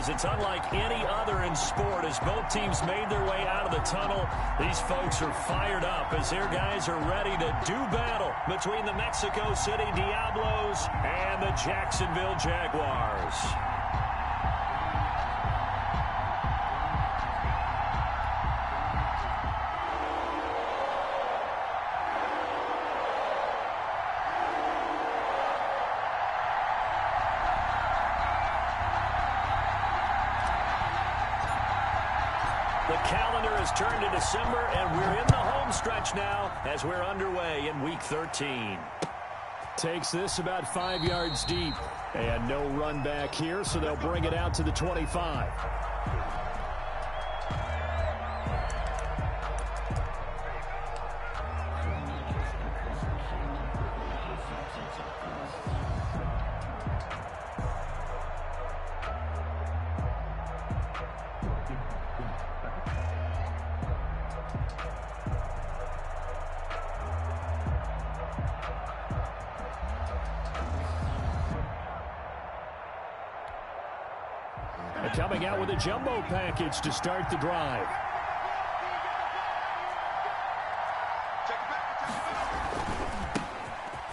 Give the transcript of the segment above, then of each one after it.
is. It's unlike any other in sport. As both teams made their way out of the tunnel, these folks are fired up as their guys are ready to do battle between the Mexico City Diablos and the Jacksonville Jaguars. The calendar has turned to December, and we're in the home stretch now as we're underway in Week 13. Takes this about 5 yards deep. And no run back here, so they'll bring it out to the 25. Coming out with a jumbo package to start the drive.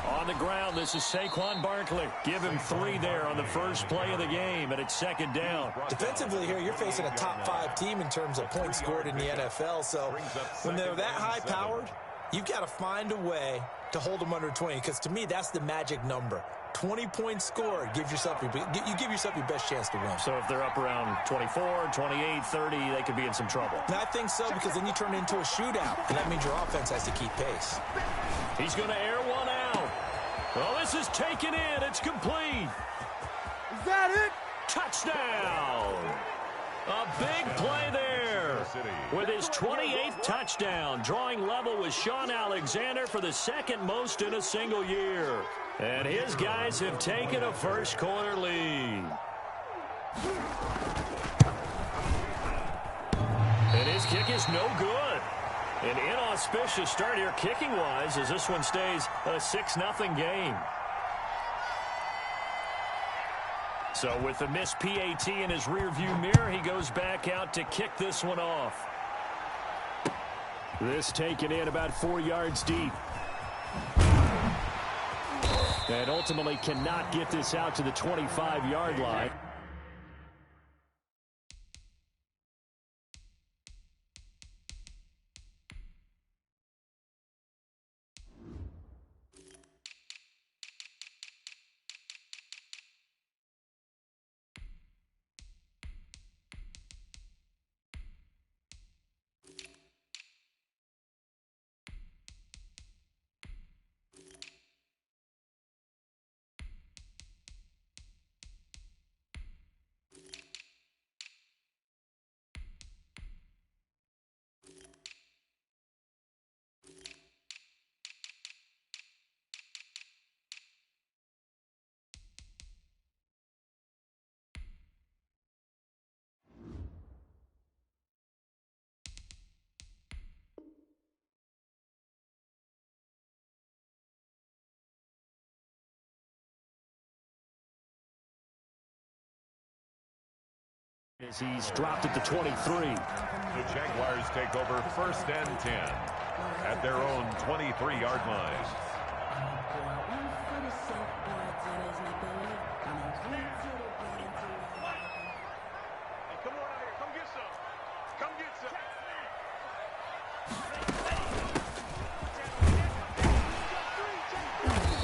On the ground, this is Saquon Barkley. Give him 3 there on the first play of the game, and it's second down. Defensively here, you're facing a top-5 team in terms of points scored in the NFL. So when they're that high-powered, you've got to find a way to hold them under 20, because to me, that's the magic number. 20 points scored, you give yourself your best chance to win. So if they're up around 24, 28, 30, they could be in some trouble. And I think so, because then you turn it into a shootout, and that means your offense has to keep pace. He's going to air one out. Well, this is taken in. It's complete. Is that it? Touchdown. A big play there with his 28th touchdown, drawing level with Shaun Alexander for the second most in a single year. And his guys have taken a first-quarter lead. And his kick is no good. An inauspicious start here kicking-wise as this one stays a 6-0 game. So with the missed PAT in his rearview mirror, he goes back out to kick this one off. This taken in about 4 yards deep. And ultimately cannot get this out to the 25-yard line. As he's dropped at the 23. The Jaguars take over 1st and 10 at their own 23-yard line.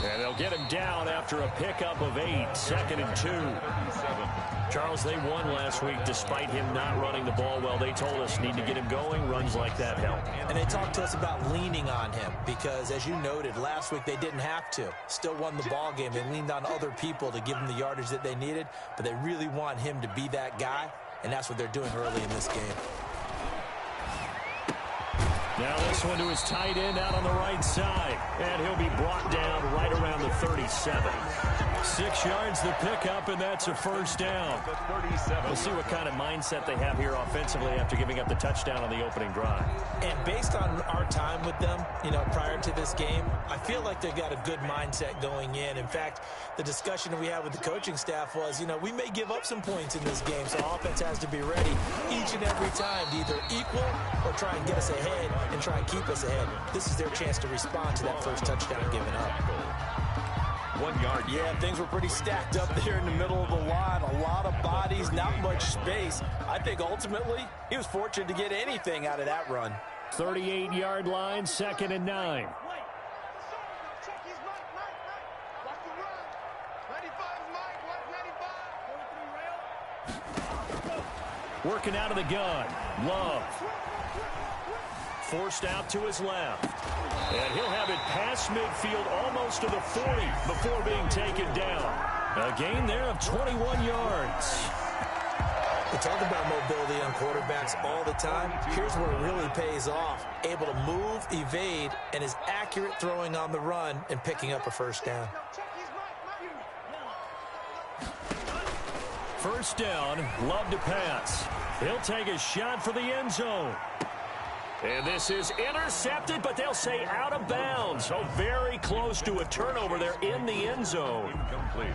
And they'll get him down after a pickup of 8, 2nd and 2. Charles, they won last week despite him not running the ball well. They told us need to get him going. Runs like that help. And they talked to us about leaning on him because, as you noted, last week they didn't have to. Still won the ball game. They leaned on other people to give them the yardage that they needed, but they really want him to be that guy, and that's what they're doing early in this game. Now this one to his tight end out on the right side, and he'll be brought down right around the 37. 6 yards the pickup, and that's a first down. We'll see what kind of mindset they have here offensively after giving up the touchdown on the opening drive. And based on our time with them, prior to this game, I feel like they've got a good mindset going in. In fact, the discussion we had with the coaching staff was, we may give up some points in this game, so offense has to be ready each and every time to either equal or try and get us ahead and try and keep us ahead. This is their chance to respond to that first touchdown given up. 1 yard. Yeah, things were pretty stacked up there in the middle of the line. A lot of bodies, not much space. I think ultimately he was fortunate to get anything out of that run. 38-yard line, 2nd and 9. Working out of the gun. Love. Forced out to his left. And he'll have it past midfield almost to the 40 before being taken down. A gain there of 21 yards. We talk about mobility on quarterbacks all the time. Here's where it really pays off. Able to move, evade, and is accurate throwing on the run and picking up a first down. First down, Love to pass. He'll take a shot for the end zone. And this is intercepted, but they'll say out of bounds. So very close to a turnover there in the end zone. Incomplete.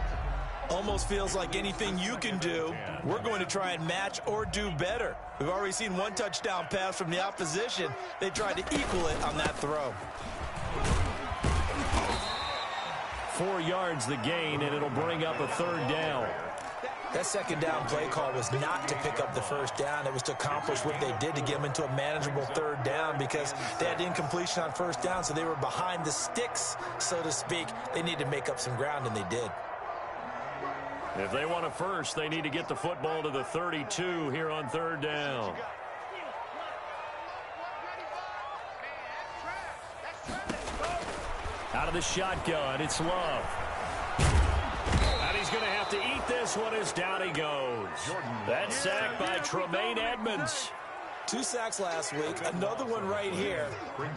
Almost feels like anything you can do, we're going to try and match or do better. We've already seen one touchdown pass from the opposition. They tried to equal it on that throw. 4 yards the gain, and it'll bring up a third down. That second down play call was not to pick up the first down. It was to accomplish what they did to get them into a manageable third down because they had incompletion on first down, so they were behind the sticks, so to speak. They need to make up some ground, and they did. If they want a first, they need to get the football to the 32 here on third down. Out of the shotgun, it's Love. And he's going to have to eat this one as down he goes. That sack by Tremaine Edmonds. 2 sacks last week, another one right here.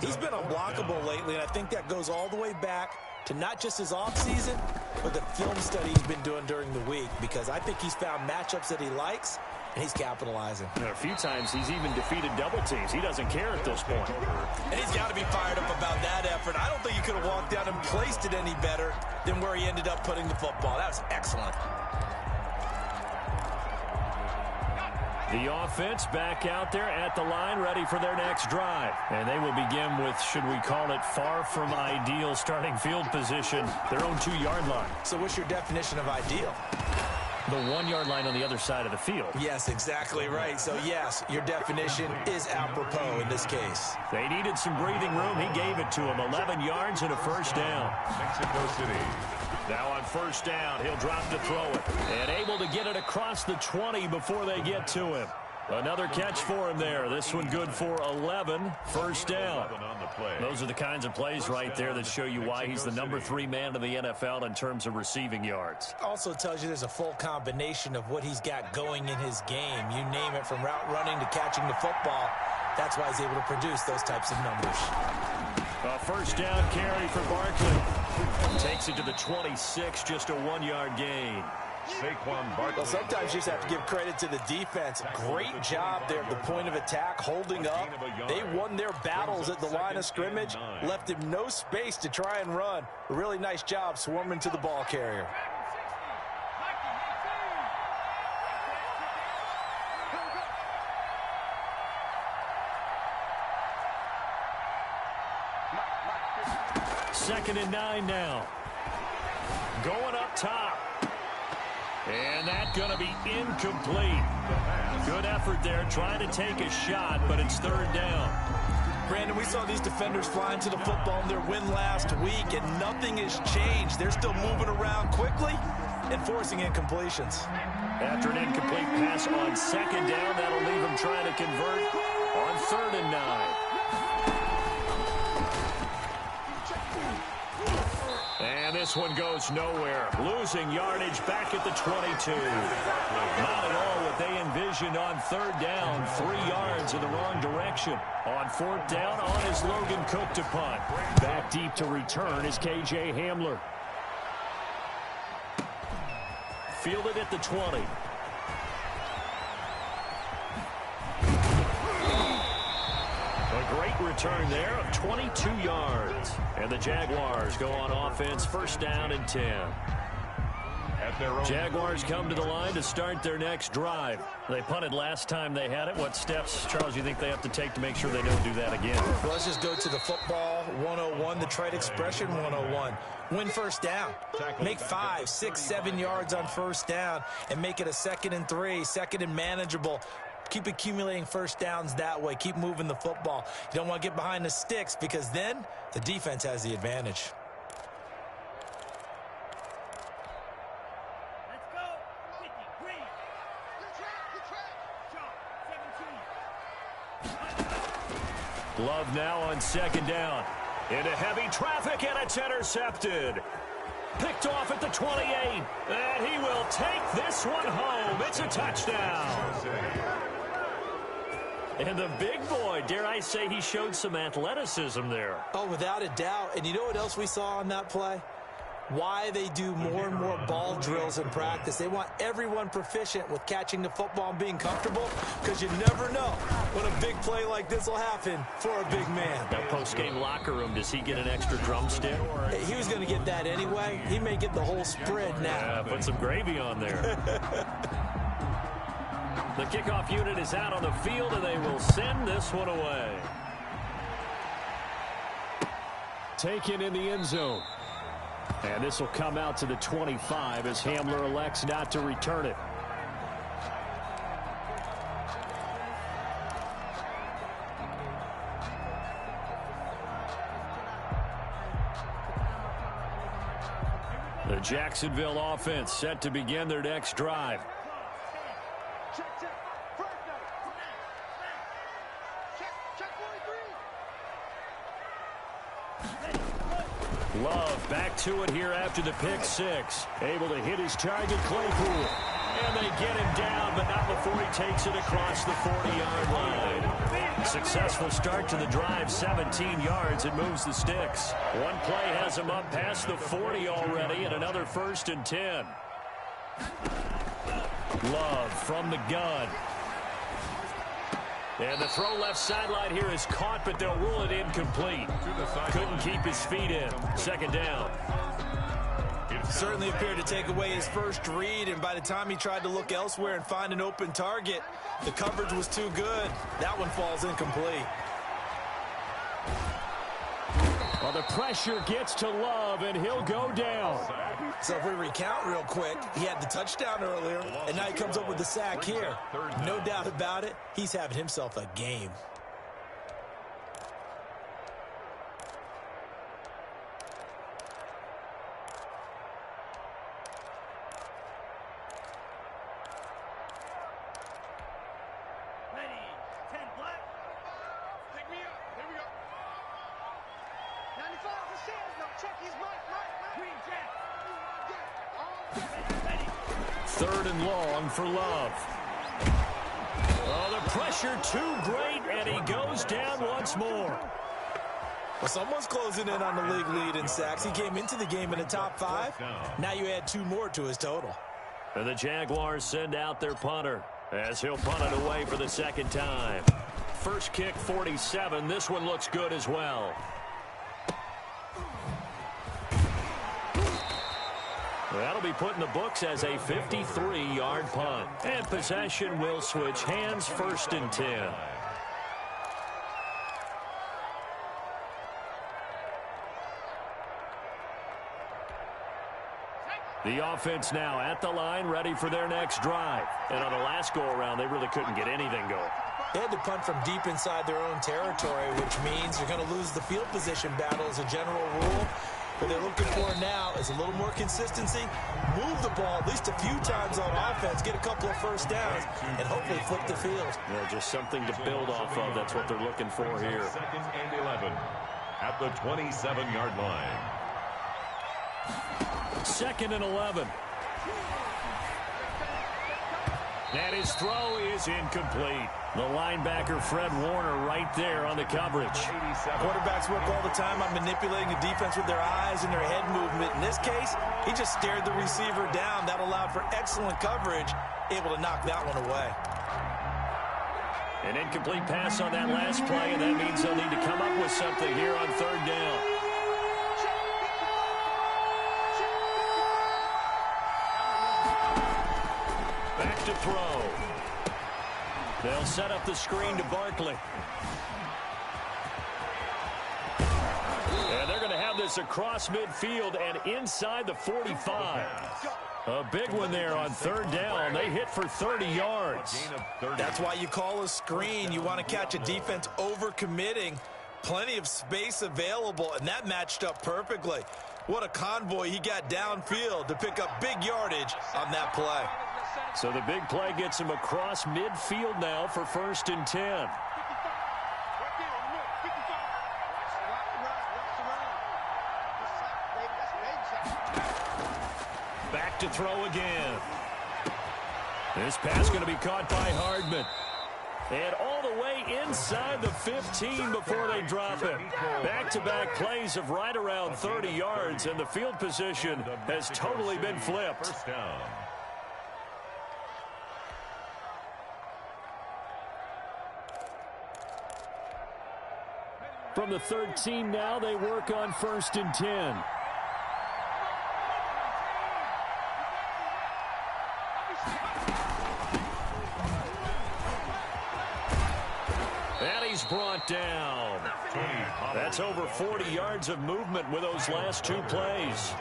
He's been unblockable lately, and I think that goes all the way back to not just his offseason, but the film study he's been doing during the week, because I think he's found matchups that he likes, and he's capitalizing. A few times he's even defeated double teams. He doesn't care at this point. And he's got to be fired up about that effort. I don't think he could have walked out and placed it any better than where he ended up putting the football. That was excellent. The offense back out there at the line, ready for their next drive. And they will begin with, should we call it, far from ideal starting field position, their own 2-yard line. So what's your definition of ideal? The 1-yard line on the other side of the field. Yes, exactly right. So, yes, your definition is apropos in this case. They needed some breathing room. He gave it to him. 11 yards and a first down. Mexico City. Now on first down, he'll drop to throw it. And able to get it across the 20 before they get to him. Another catch for him there. This one good for 11. First down. Those are the kinds of plays right there that show you why he's the number 3 man in the NFL in terms of receiving yards. Also tells you there's a full combination of what he's got going in his game. You name it, from route running to catching the football. That's why he's able to produce those types of numbers. A first down carry for Barkley. Takes it to the 26, just a 1-yard gain. Saquon Barkley. Well, sometimes you just have to give credit to the defense. Great job there at the point of attack, holding up. They won their battles at the line of scrimmage, left him no space to try and run. A really nice job swarming to the ball carrier. Second and 9 now. Going up top. And that's going to be incomplete. Good effort there, trying to take a shot, but it's third down. Brandon, we saw these defenders flying to the football in their win last week, and nothing has changed. They're still moving around quickly and forcing incompletions. After an incomplete pass on second down, that'll leave them trying to convert on third and 9. And this one goes nowhere. Losing yardage back at the 22. Not at all what they envisioned on third down. 3 yards in the wrong direction. On fourth down, on is Logan Cook to punt. Back deep to return is KJ Hamler. fielded at the 20. A great return there of 22 yards. And the Jaguars go on offense, first down and 10. Jaguars come to the line to start their next drive. They punted last time they had it. What steps, Charles, you think they have to take to make sure they don't do that again? Well, let's just go to the football 101, the trade expression 101. Win first down. Make 5, 6, 7 yards on first down and make it a 2nd and 3, 2nd and manageable. Keep accumulating first downs that way. Keep moving the football. You don't want to get behind the sticks because then the defense has the advantage. Love now on second down. Into heavy traffic, and it's intercepted. Picked off at the 28, and he will take this one home. It's a touchdown. And the big boy, dare I say, he showed some athleticism there. Oh, without a doubt. And you know what else we saw on that play? Why they do more and more ball drills in practice. They want everyone proficient with catching the football and being comfortable because you never know when a big play like this will happen for a big man. That post-game locker room, does he get an extra drumstick? He was going to get that anyway. He may get the whole spread now. Yeah, put some gravy on there. The kickoff unit is out on the field, and they will send this one away. Taken in the end zone. And this will come out to the 25 as Hamler elects not to return it. The Jacksonville offense set to begin their next drive. Love back to it here after the pick six. Able to hit his target, Claypool. And they get him down, but not before he takes it across the 40-yard line. Successful start to the drive, 17 yards, and moves the sticks. One play has him up past the 40 already, and another 1st and 10. Love from the gun. And the throw left sideline here is caught, but they'll rule it incomplete. Couldn't keep his feet in. 2nd down. Certainly appeared to take away his first read, and by the time he tried to look elsewhere and find an open target, the coverage was too good. That one falls incomplete. Well, the pressure gets to Love, and he'll go down. So if we recount real quick, he had the touchdown earlier, and now he comes up with the sack here. No doubt about it, he's having himself a game. Third and long for Love. Oh, the pressure too great, and he goes down once more. Well, someone's closing in on the league lead in sacks. He came into the game in the top 5. Now you add 2 more to his total. And the Jaguars send out their punter as he'll punt it away for the 2nd time. First kick, 47. This one looks good as well. That'll be put in the books as a 53-yard punt. And possession will switch hands, 1st and 10. The offense now at the line, ready for their next drive. And on the last go-around, they really couldn't get anything going. They had to punt from deep inside their own territory, which means you're going to lose the field position battle as a general rule. What they're looking for now is a little more consistency, move the ball at least a few times on offense, get a couple of first downs, and hopefully flip the field. Yeah, just something to build off of. That's what they're looking for here. 2nd and 11 at the 27-yard line. 2nd and 11. And his throw is incomplete. The linebacker, Fred Warner, right there on the coverage. Quarterbacks work all the time on manipulating the defense with their eyes and their head movement. In this case, He just stared the receiver down. That allowed for excellent coverage, able to knock that one away. An incomplete pass on that last play, and that means they'll need to come up with something here on third down. Back to throw. They'll set up the screen to Barkley. And they're going to have this across midfield and inside the 45. A big one there on third down. They hit for 30 yards. That's why you call a screen. You want to catch a defense over-committing. Plenty of space available, and that matched up perfectly. What a convoy he got downfield to pick up big yardage on that play. So the big play gets him across midfield now for 1st and 10. Back to throw again. This pass going to be caught by Hardman. And all the way inside the 15 before they drop it. Back-to-back plays of right around 30 yards, and the field position has totally been flipped. First down. From the 13 now, they work on 1st and 10. And he's brought down. That's over 40 yards of movement with those last 2 plays.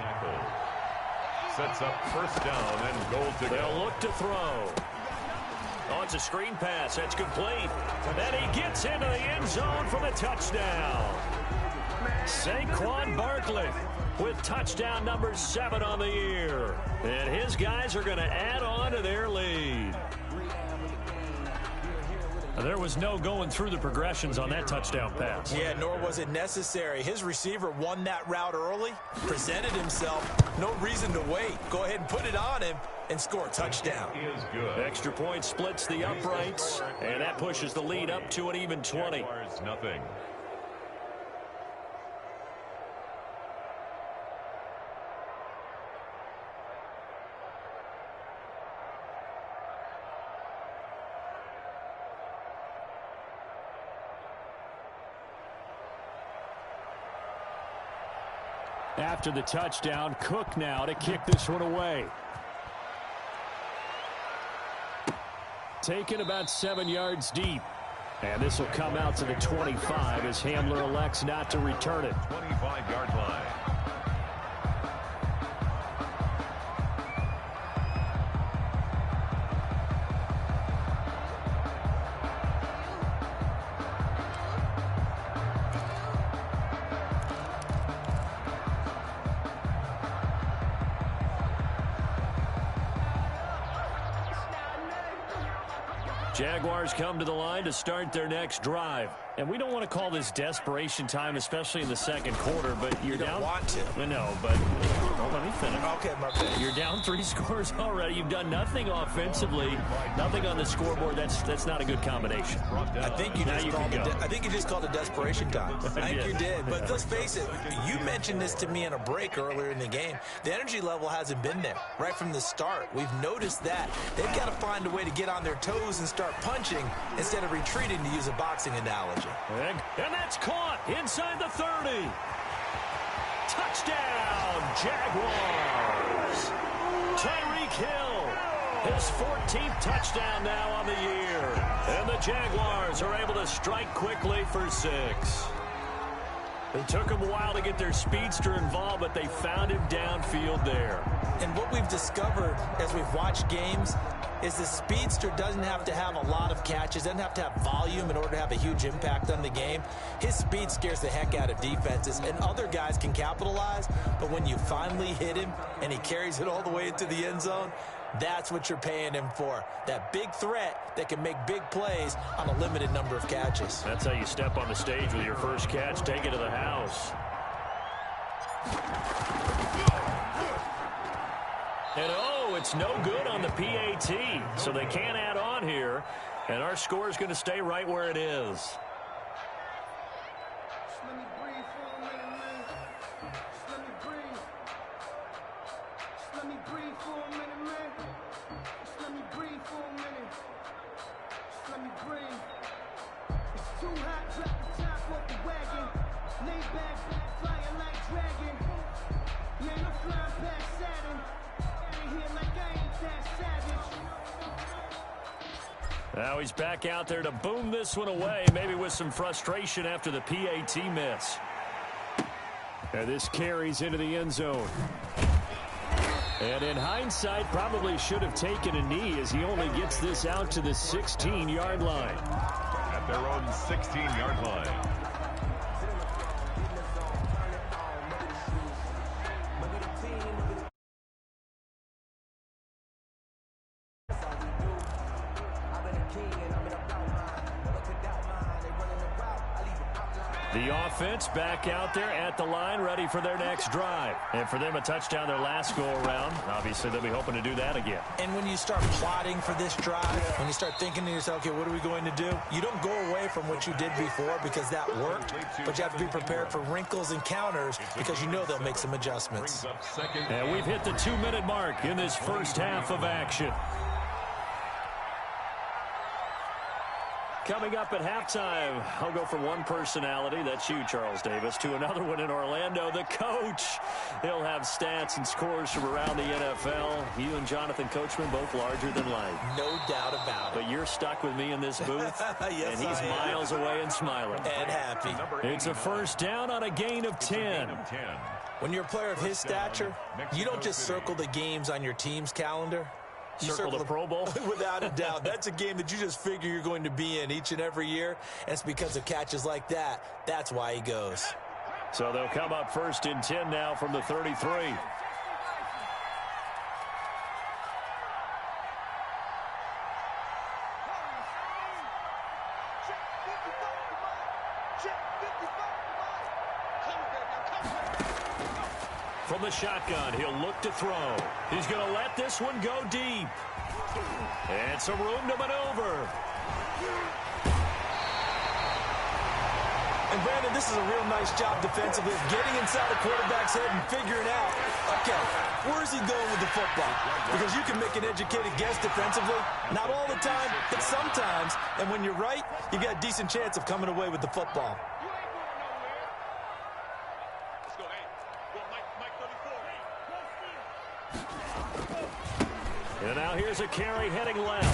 Sets up first down and goal to go. They'll look to throw. Oh, it's a screen pass. That's complete. And he gets into the end zone for the touchdown. Saquon Barkley with touchdown number 7 on the year. And his guys are going to add on to their lead. There was no going through the progressions on that touchdown pass. Yeah, nor was it necessary. His receiver won that route early, presented himself. No reason to wait. Go ahead and put it on him and score a touchdown. Is good. Extra point splits the uprights, and that pushes the lead up to an even 20. Jaguars, nothing. After the touchdown, Cook now to kick this one away. Taken about 7 yards deep. And this will come out to the 25 as Hamler elects not to return it. 25-yard line. Jaguars come to the line to start their next drive. And we don't want to call this desperation time, especially in the second quarter, but you're You don't down. want to. No, but don't let me finish. Okay, my bad. You're down 3 scores already. You've done nothing offensively, nothing on the scoreboard. That's not a good combination. I think you Now just you called can it. go. I think you just called it desperation time. I think did. you did. But let's face it. You mentioned this to me in a break earlier in the game. The energy level hasn't been there right from the start. We've noticed that they've got to find a way to get on their toes and start punching instead of retreating, to use a boxing analogy. And that's caught inside the 30. Touchdown, Jaguars. Tyreek Hill, his 14th touchdown now on the year. And the Jaguars are able to strike quickly for 6. It took them a while to get their speedster involved, but they found him downfield there. And what we've discovered as we've watched games is the speedster doesn't have to have a lot of catches, doesn't have to have volume in order to have a huge impact on the game. His speed scares the heck out of defenses, and other guys can capitalize, but when you finally hit him and he carries it all the way into the end zone, that's what you're paying him for. That big threat that can make big plays on a limited number of catches. That's how you step on the stage with your first catch, take it to the house. And oh, it's no good on the PAT, so they can't add on here, and our score is going to stay right where it is. Just let me breathe for a minute, man. Just let me breathe. Now he's back out there to boom this one away, maybe with some frustration after the PAT miss. And this carries into the end zone. And in hindsight, probably should have taken a knee as he only gets this out to the 16-yard line. At their own 16-yard line. The offense back out there at the line, ready for their next drive. And for them, a touchdown their last go-around. Obviously, they'll be hoping to do that again. And when you start plotting for this drive, when you start thinking to yourself, okay, what are we going to do? You don't go away from what you did before because that worked, but you have to be prepared for wrinkles and counters because you know they'll make some adjustments. And we've hit the 2-minute mark in this first half of action. Coming up at halftime, I'll go from one personality, that's you, Charles Davis, to another one in Orlando, the coach. He'll have stats and scores from around the NFL. You and Jonathan Coachman, both larger than life. No doubt about it. But you're stuck with me in this booth, yes, and he's miles away and smiling. And happy. It's a first down on a gain of 10. When you're a player of his stature, you don't just circle the games on your team's calendar. You circle the Pro Bowl? Without a doubt. That's a game that you just figure you're going to be in each and every year, and it's because of catches like that. That's why he goes. So they'll come up first and 10 now from the 33. From the shotgun, he'll look to throw. He's going to let this one go deep. And some room to maneuver. And, Brandon, this is a real nice job defensively of getting inside the quarterback's head and figuring out, okay, where is he going with the football? Because you can make an educated guess defensively. Not all the time, but sometimes. And when you're right, you got a decent chance of coming away with the football. And now here's a carry heading left.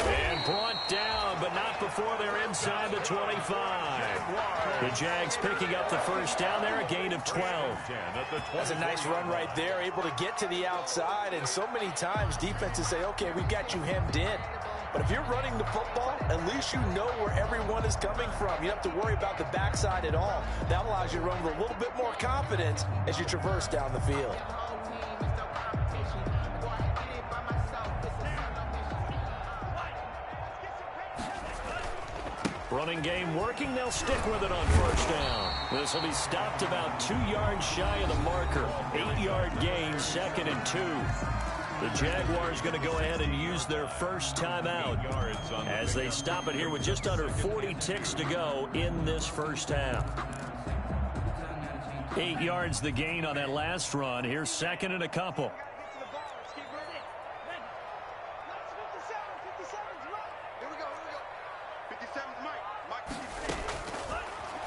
And brought down, but not before they're inside the 25. The Jags picking up the first down there, a gain of 12. That's a nice run right there, able to get to the outside. And so many times defenses say, okay, we've got you hemmed in. But if you're running the football, at least you know where everyone is coming from. You don't have to worry about the backside at all. That allows you to run with a little bit more confidence as you traverse down the field. Running game working. They'll stick with it on first down. This will be stopped about 2 yards shy of the marker. 8-yard gain, 2nd and 2. The Jaguars going to go ahead and use their first timeout as they stop it here with just under 40 ticks to go in this first half. 8 yards the gain on that last run. Here's 2nd and a couple.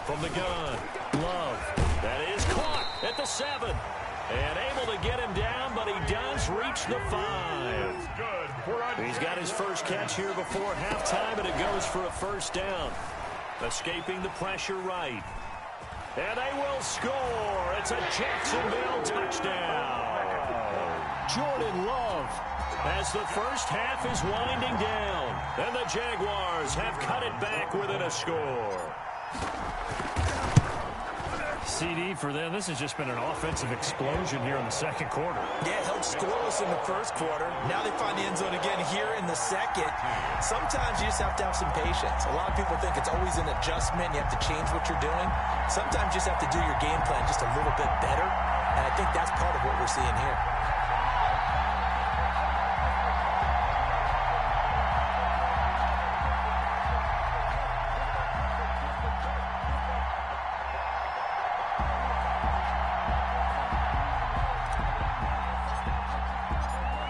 From the gun, Love. That is caught at the 7. And able to get him down, but he does reach the 5. He's got his first catch here before halftime, and it goes for a first down. Escaping the pressure right. And they will score. It's a Jacksonville touchdown. Jordan Love, as the first half is winding down. And the Jaguars have cut it back within a score. CD for them. This has just been an offensive explosion here in the second quarter. Yeah, held scoreless in the first quarter. Now they find the end zone again here in the second. Sometimes you just have to have some patience. A lot of people think it's always an adjustment. You have to change what you're doing. Sometimes you just have to do your game plan just a little bit better. And I think that's part of what we're seeing here.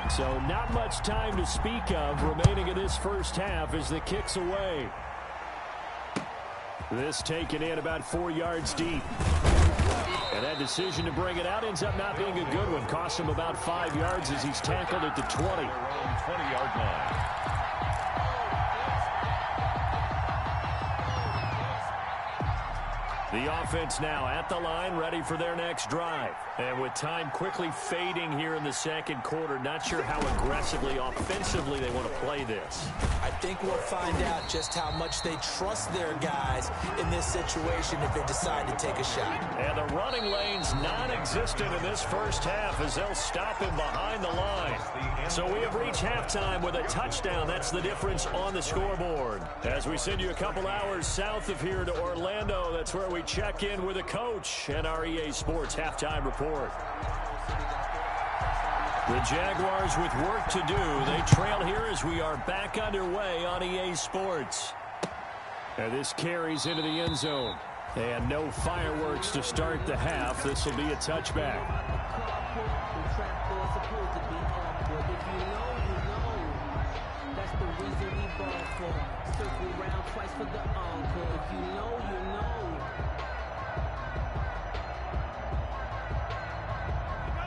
So not much time to speak of remaining in this first half as the kick's away. This taken in about 4 yards deep. And that decision to bring it out ends up not being a good one. Cost him about 5 yards as he's tackled at the 20. 20-yard line. The offense now at the line, ready for their next drive. And with time quickly fading here in the second quarter, not sure how aggressively, offensively they want to play this. I think we'll find out just how much they trust their guys in this situation if they decide to take a shot. And the running lane's non-existent in this first half as they'll stop him behind the line. So we have reached halftime with a touchdown. That's the difference on the scoreboard. As we send you a couple hours south of here to Orlando, that's where we check in with a coach and our EA Sports halftime report. The Jaguars with work to do. They trail here as we are back underway on EA Sports. And this carries into the end zone. And no fireworks to start the half. This will be a touchback.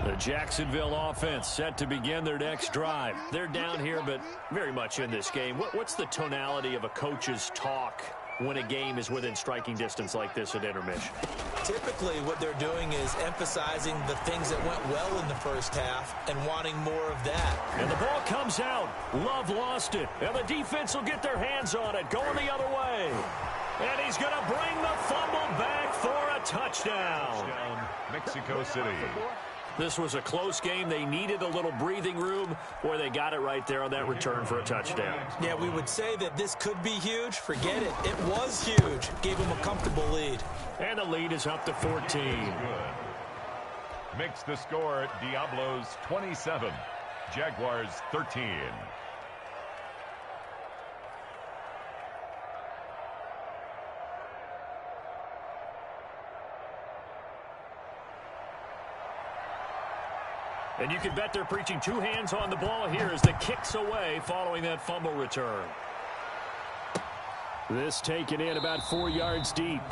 The Jacksonville offense set to begin their next drive. They're down here, but very much in this game. What's the tonality of a coach's talk when a game is within striking distance like this at intermission? Typically, what they're doing is emphasizing the things that went well in the first half and wanting more of that. And the ball comes out. Love lost it. And the defense will get their hands on it, going the other way. And he's going to bring the fumble back for a touchdown. Mexico City. This was a close game. They needed a little breathing room, where they got it right there on that return for a touchdown. Yeah, we would say that this could be huge. Forget it. It was huge. Gave them a comfortable lead. And the lead is up to 14. Good. Makes the score Diablos 27, Jaguars 13. And you can bet they're preaching two hands on the ball here as the kick's away following that fumble return. This taken in about 4 yards deep.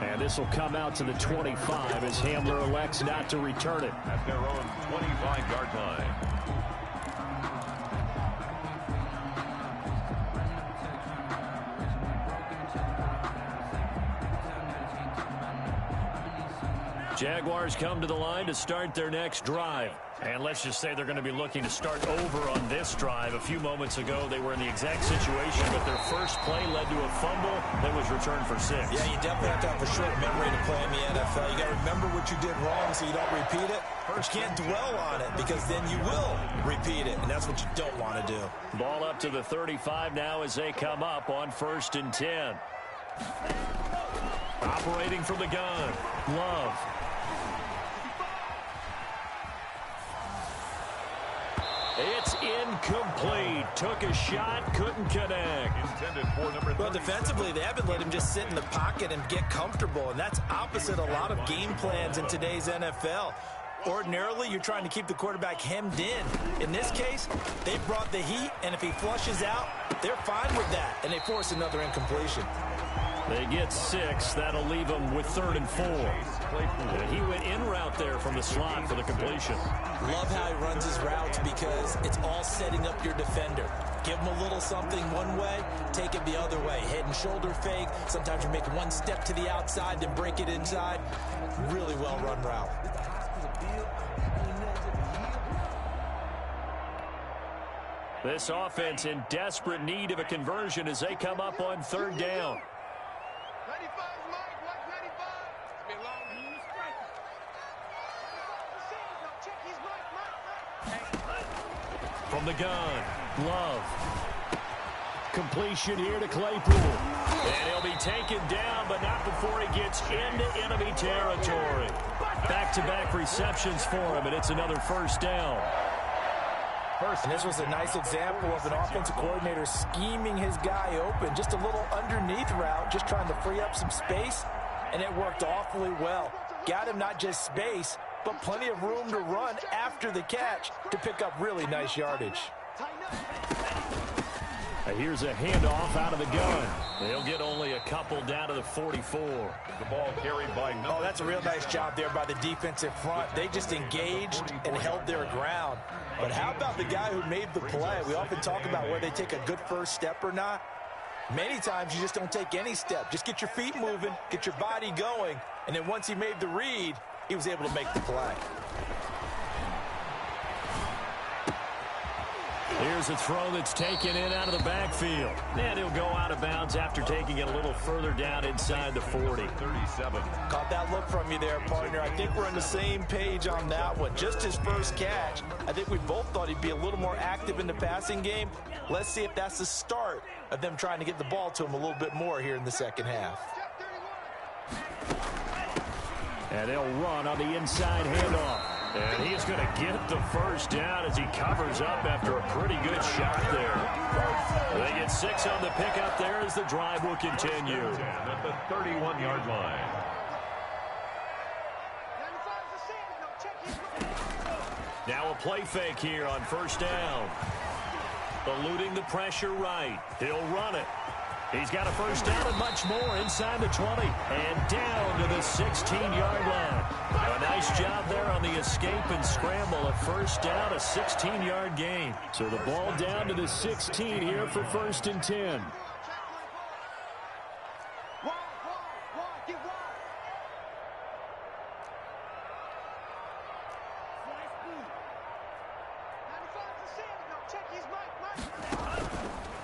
And this will come out to the 25 as Hamler elects not to return it. At their own 25-yard line. Jaguars come to the line to start their next drive. And let's just say they're going to be looking to start over on this drive. A few moments ago, they were in the exact situation, but their first play led to a fumble that was returned for 6. Yeah, you definitely have to have a short memory to play in the NFL. You got to remember what you did wrong so you don't repeat it. First, you can't dwell on it because then you will repeat it, and that's what you don't want to do. Ball up to the 35 now as they come up on 1st and 10. Operating from the gun, Love. It's incomplete. Took a shot, couldn't connect. Intended for number 30. Well, defensively, they haven't let him just sit in the pocket and get comfortable, and that's opposite a lot of game plans in today's NFL. Ordinarily, you're trying to keep the quarterback hemmed in. In this case, they brought the heat, and if he flushes out, they're fine with that, and they force another incompletion. They get 6. That'll leave them with 3rd and 4. And he went in route there from the slot for the completion. Love how he runs his routes because it's all setting up your defender. Give him a little something one way, take it the other way. Head and shoulder fake. Sometimes you make one step to the outside, then break it inside. Really well run route. This offense in desperate need of a conversion as they come up on 3rd down. From the gun, Love. Completion here to Claypool. And he'll be taken down, but not before he gets into enemy territory. Back-to-back receptions for him, and it's another 1st down. And this was a nice example of an offensive coordinator scheming his guy open. Just a little underneath route, just trying to free up some space, and it worked awfully well. Got him not just space, but plenty of room to run after the catch to pick up really nice yardage. Here's a handoff out of the gun. They'll get only a couple down to the 44. The ball carried by Oh, that's a real nice job there by the defensive front. They just engaged and held their ground. But how about the guy who made the play? We often talk about where they take a good first step or not. Many times you just don't take any step. Just get your feet moving, get your body going, and then once he made the read, he was able to make the play. Here's a throw that's taken in out of the backfield. And he'll go out of bounds after taking it a little further down inside the 40. 37. Caught that look from you there, partner. I think we're on the same page on that one. Just his first catch. I think we both thought he'd be a little more active in the passing game. Let's see if that's the start of them trying to get the ball to him a little bit more here in the second half. And they'll run on the inside handoff. And he's going to get the first down as he covers up after a pretty good shot there. They get 6 on the pickup there as the drive will continue. At the 31-yard line. Now a play fake here on first down. Eluding the pressure right. He'll run it. He's got a first down and much more inside the 20. And down to the 16-yard line. A nice job there on the escape and scramble. A first down, a 16-yard gain. So the ball down to the 16 here for 1st and 10.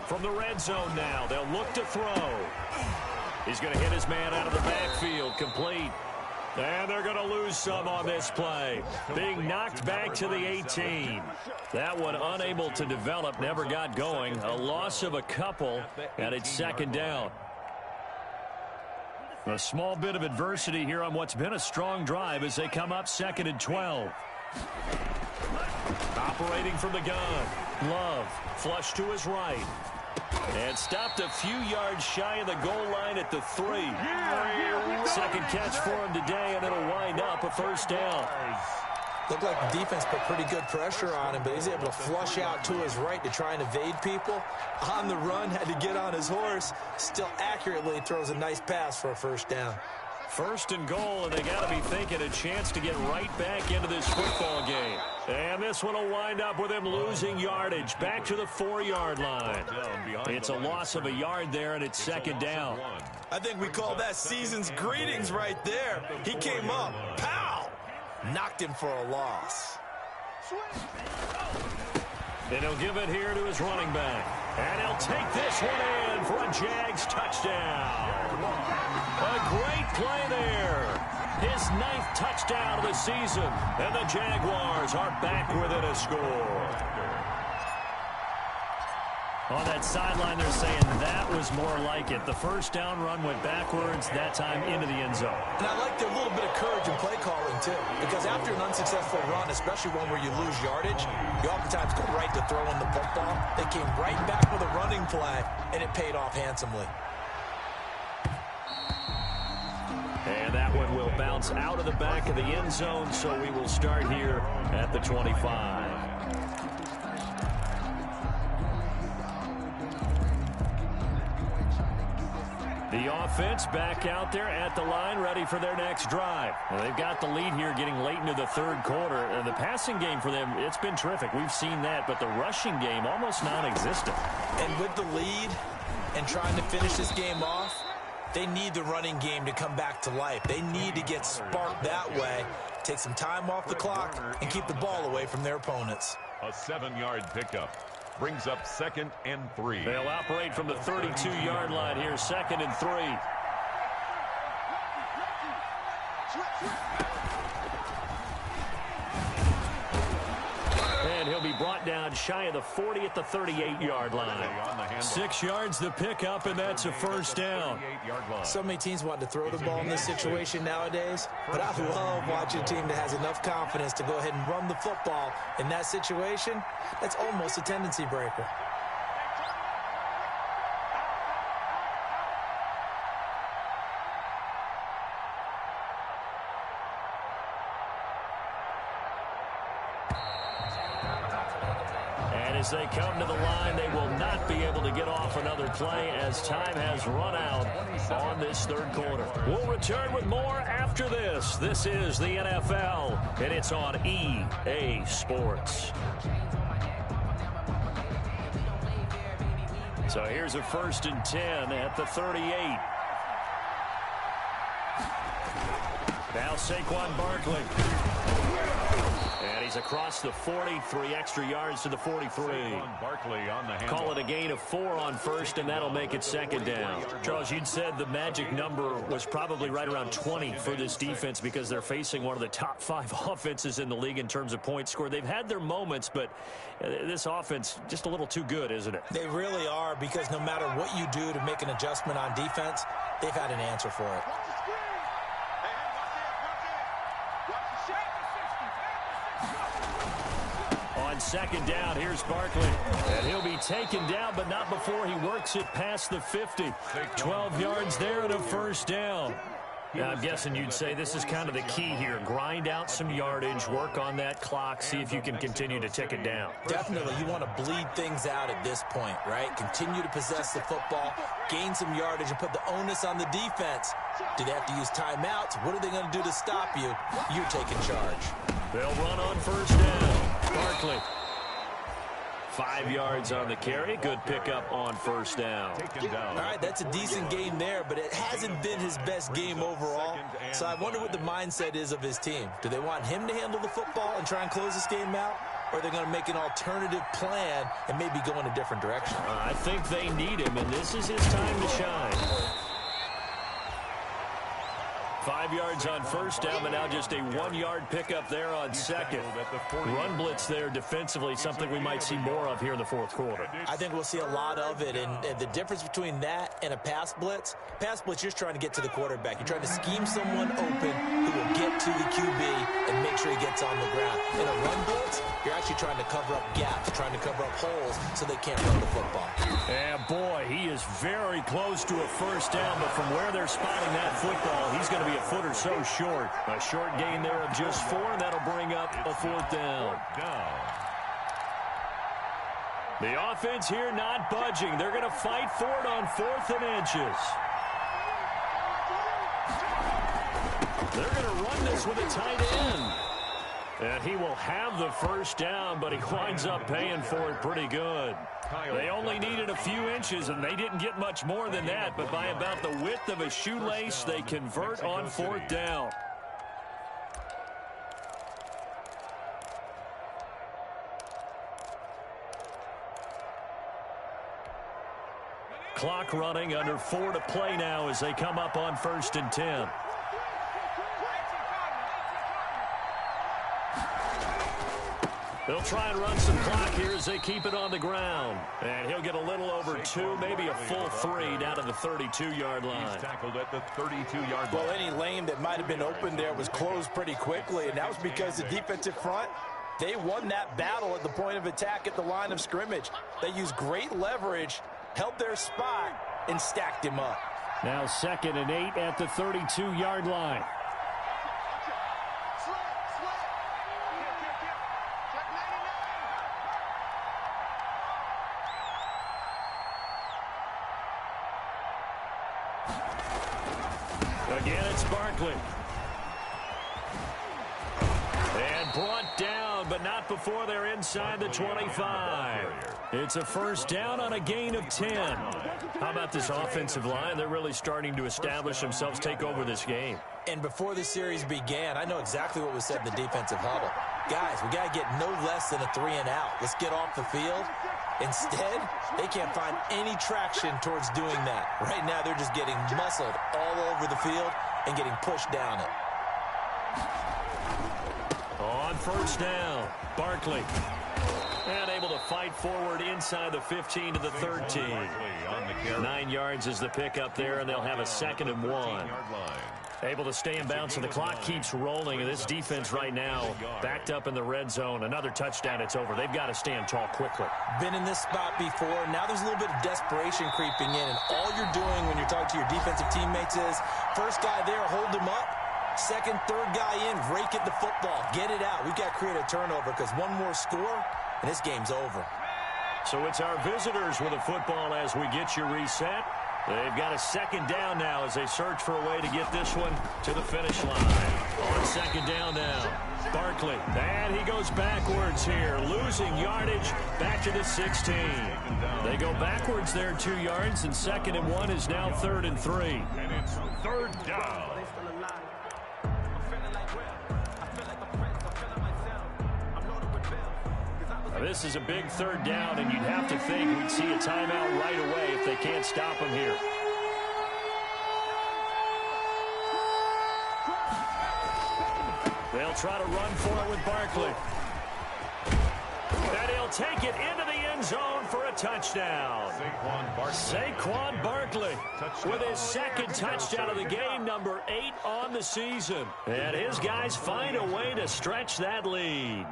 From the red zone now, they'll look to throw. He's going to hit his man out of the backfield, complete. And they're going to lose some on this play. Being knocked back to the 18. That one unable to develop, never got going. A loss of a couple, and it's 2nd down. A small bit of adversity here on what's been a strong drive as they come up 2nd and 12. Operating from the gun. Love, flush to his right. And stopped a few yards shy of the goal line at the 3. Second catch for him today, and it'll wind up a first down. Looked like the defense put pretty good pressure on him, but he's able to flush out to his right to try and evade people. On the run, had to get on his horse. Still accurately throws a nice pass for a first down. 1st and goal, and they got to be thinking a chance to get right back into this football game. And this one will wind up with him losing yardage back to the 4-yard line. It's a loss of a yard there, and it's 2nd down. I think we call that season's greetings right there. He came up, pow! Knocked him for a loss. And he'll give it here to his running back. And he'll take this one in for a Jags touchdown. A great play there. His 9th touchdown of the season. And the Jaguars are back within a score. On that sideline, they're saying that was more like it. The first down run went backwards, that time into the end zone. And I like their little bit of courage in play calling, too. Because after an unsuccessful run, especially one where you lose yardage, you oftentimes go right to throwing the football. They came right back with a running play, and it paid off handsomely. And that one will bounce out of the back of the end zone, so we will start here at the 25. The offense back out there at the line, ready for their next drive. Well, they've got the lead here getting late into the 3rd quarter. And the passing game for them, it's been terrific. We've seen that, but the rushing game almost non-existent. And with the lead and trying to finish this game off, they need the running game to come back to life. They need to get sparked that way, take some time off the clock, and keep the ball away from their opponents. A 7-yard pickup. Brings up 2nd and 3. They'll operate from the 32-yard line here, 2nd and 3. And he'll be brought down shy of the 40 at the 38-yard line. 6 yards the pickup, and that's a first down. So many teams want to throw the ball in this situation nowadays, but I love watching a team that has enough confidence to go ahead and run the football in that situation. That's almost a tendency breaker. as they come to the line, they will not be able to get off another play as time has run out on this third quarter. We'll return with more after this. This is the NFL, and it's on EA Sports. So here's a 1st and 10 at the 38. Now Saquon Barkley. And he's across the 40, 3 extra yards to the 43. Barkley on the handle. Call it a gain of 4 on 1st, and that'll make it 2nd down. Charles, you'd said the magic number was probably right around 20 for this defense because they're facing one of the top 5 offenses in the league in terms of points scored. They've had their moments, but this offense just a little too good, isn't it? They really are, because no matter what you do to make an adjustment on defense, they've had an answer for it. On 2nd down, here's Barkley. And he'll be taken down, but not before he works it past the 50. 12 yards there and a 1st down. Now, I'm guessing you'd say this is kind of the key here. Grind out some yardage, work on that clock, see if you can continue to tick it down. Definitely. You want to bleed things out at this point, right? Continue to possess the football, gain some yardage, and put the onus on the defense. Do they have to use timeouts? What are they going to do to stop you? You're taking charge. They'll run on 1st down. Barkley. 5 yards on the carry. Good pickup on 1st down. All right, that's a decent game there, but it hasn't been his best game overall. So I wonder what the mindset is of his team. Do they want him to handle the football and try and close this game out? Or are they going to make an alternative plan and maybe go in a different direction? I think they need him, and this is his time to shine. 5 yards on 1st down, but now just a 1-yard pickup there on 2nd. Run blitz there defensively, something we might see more of here in the 4th quarter. I think we'll see a lot of it, and the difference between that and a pass blitz, you're just trying to get to the quarterback. You're trying to scheme someone open who will get to the QB and make sure he gets on the ground. In a run blitz, you're actually trying to cover up gaps, trying to cover up holes so they can't run the football. And boy, he is very close to a 1st down, but from where they're spotting that football, he's going to be a foot or so short. A short gain there of just 4, and that'll bring up a 4th down. The offense here not budging. They're going to fight for it on 4th and inches. They're going to run this with a tight end. And he will have the 1st down, but he winds up paying for it pretty good. They only needed a few inches, and they didn't get much more than that. But by about the width of a shoelace, they convert on 4th down. Clock running, under 4 to play now as they come up on 1st and 10. They'll try and run some clock here as they keep it on the ground. And he'll get a little over 2, maybe a full 3 down to the 32-yard line. He's tackled at the 32-yard line. Well, any lane that might have been open there was closed pretty quickly, and that was because the defensive front, they won that battle at the point of attack at the line of scrimmage. They used great leverage, held their spot, and stacked him up. Now 2nd and 8 at the 32-yard line. Again, it's Barkley. And brought down, but not before they're inside the 25. It's a 1st down on a gain of 10. How about this offensive line? They're really starting to establish themselves, take over this game. And before the series began, I know exactly what was said in the defensive huddle. Guys, we got to get no less than a 3 and out. Let's get off the field. Instead, they can't find any traction towards doing that. Right now, they're just getting muscled all over the field and getting pushed down it. On 1st down, Barkley. And able to fight forward inside the 15 to the 13. 9 yards is the pickup there, and they'll have a 2nd and 1. Able to stay in bounds, and the clock keeps rolling. And this defense right now backed up in the red zone. Another touchdown, it's over. They've got to stand tall quickly. Been in this spot before. Now there's a little bit of desperation creeping in. And all you're doing when you're talking to your defensive teammates is, first guy there, hold him up. Second, third guy in, rake at the football. Get it out. We've got to create a turnover because one more score, and this game's over. So it's our visitors with a football as we get you reset. They've got a second down now as they search for a way to get this one to the finish line. On second down now, Barkley. And he goes backwards here, losing yardage back to the 16. They go backwards there 2 yards, and 2nd and 1 is now 3rd and 3. And it's 3rd down. This is a big 3rd down, and you'd have to think we'd see a timeout right away if they can't stop him here. They'll try to run for it with Barkley. And he'll take it into the end zone for a touchdown. Saquon Barkley with his 2nd touchdown of the game, number 8 on the season. And his guys find a way to stretch that lead.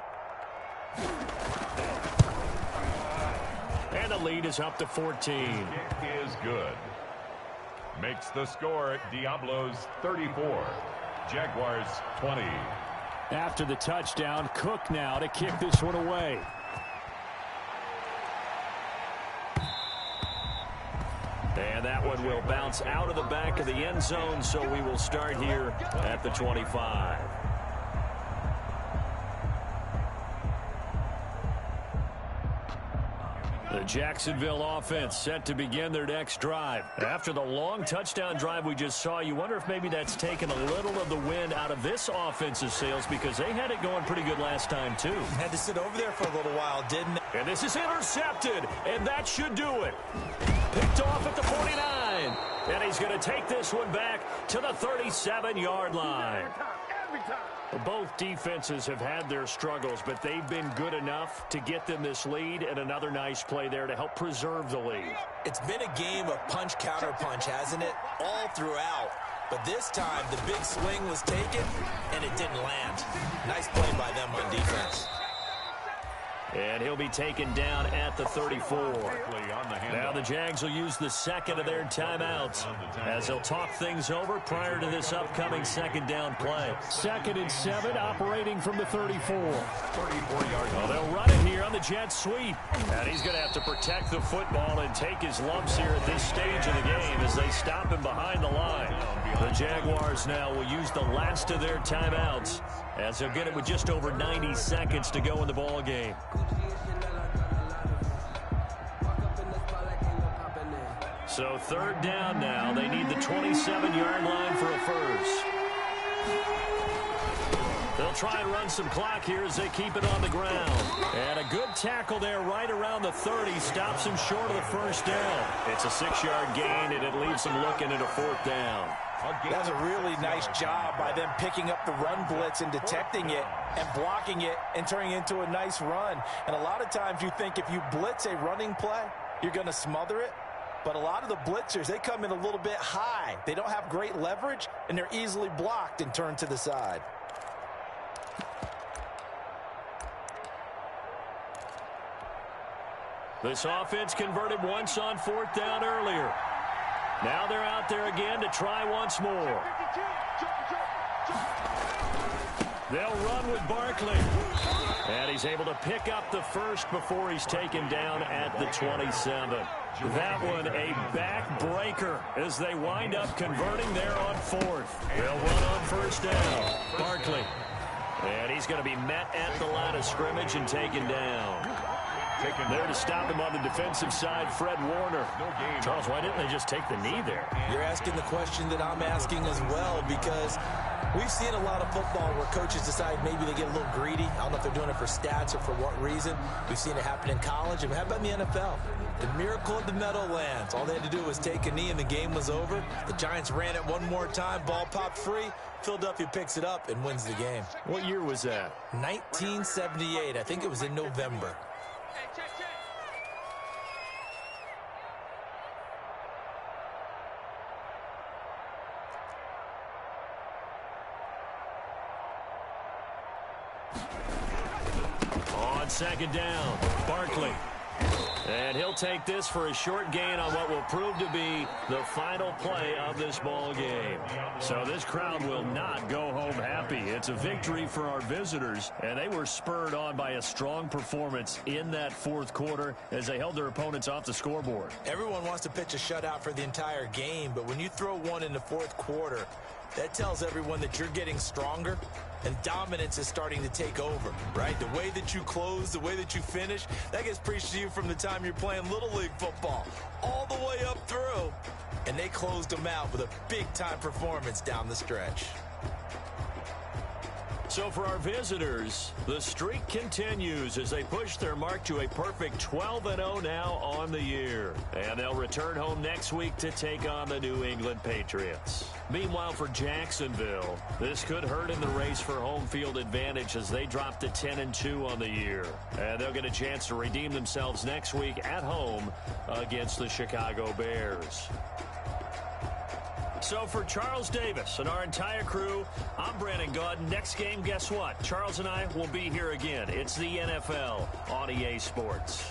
And the lead is up to 14. It is good. Makes the score Diablos 34. Jaguars 20. After the touchdown, Cook now to kick this one away. And that one will bounce out of the back of the end zone, so we will start here at the 25. The Jacksonville offense set to begin their next drive. After the long touchdown drive we just saw, you wonder if maybe that's taken a little of the wind out of this offensive sails, because they had it going pretty good last time too. Had to sit over there for a little while, didn't they? And this is intercepted, and that should do it. Picked off at the 49. And he's going to take this one back to the 37-yard line. Both defenses have had their struggles, but they've been good enough to get them this lead, and another nice play there to help preserve the lead. It's been a game of punch-counter-punch, hasn't it? All throughout. But this time, the big swing was taken, and it didn't land. Nice play by them on defense. And he'll be taken down at the 34. Now the Jags will use the 2nd of their timeouts as they'll talk things over prior to this upcoming 2nd down play. 2nd and 7, operating from the 34. 34-yard. Well, they'll run it here on the jet sweep. And he's going to have to protect the football and take his lumps here at this stage of the game as they stop him behind the line. The Jaguars now will use the last of their timeouts as they'll get it with just over 90 seconds to go in the ball game. So 3rd down now. They need the 27-yard line for a first. They'll try and run some clock here as they keep it on the ground. And a good tackle there right around the 30 stops him short of the first down. It's a 6-yard gain, and it leaves them looking at a 4th down. That's a really nice job by them picking up the run blitz and detecting it and blocking it and turning it into a nice run. And a lot of times you think if you blitz a running play, you're going to smother it. But a lot of the blitzers, they come in a little bit high. They don't have great leverage, and they're easily blocked and turned to the side. This offense converted once on 4th down earlier. Now they're out there again to try once more. They'll run with Barkley. And he's able to pick up the first before he's taken down at the 27. That one a backbreaker as they wind up converting there on 4th. They'll run on 1st down. Barkley. And he's going to be met at the line of scrimmage and taken down. There to stop him on the defensive side, Fred Warner. Charles, why didn't they just take the knee there? You're asking the question that I'm asking as well, because we've seen a lot of football where coaches decide maybe they get a little greedy. I don't know if they're doing it for stats or for what reason. We've seen it happen in college. And how about in the NFL? The miracle of the Meadowlands. All they had to do was take a knee and the game was over. The Giants ran it one more time. Ball popped free. Philadelphia picks it up and wins the game. What year was that? 1978. I think it was in November. On 2nd down, Barkley. And he'll take this for a short gain on what will prove to be the final play of this ball game. So this crowd will not go home happy. It's a victory for our visitors, and they were spurred on by a strong performance in that fourth quarter as they held their opponents off the scoreboard. Everyone wants to pitch a shutout for the entire game, but when you throw one in the fourth quarter, that tells everyone that you're getting stronger and dominance is starting to take over, right? The way that you close, the way that you finish, that gets preached to you from the time you're playing Little League football all the way up through. And they closed them out with a big-time performance down the stretch. So for our visitors, the streak continues as they push their mark to a perfect 12-0 now on the year. And they'll return home next week to take on the New England Patriots. Meanwhile, for Jacksonville, this could hurt in the race for home field advantage as they drop to 10-2 on the year. And they'll get a chance to redeem themselves next week at home against the Chicago Bears. So for Charles Davis and our entire crew, I'm Brandon Gaudin. Next game, guess what? Charles and I will be here again. It's the NFL on EA Sports.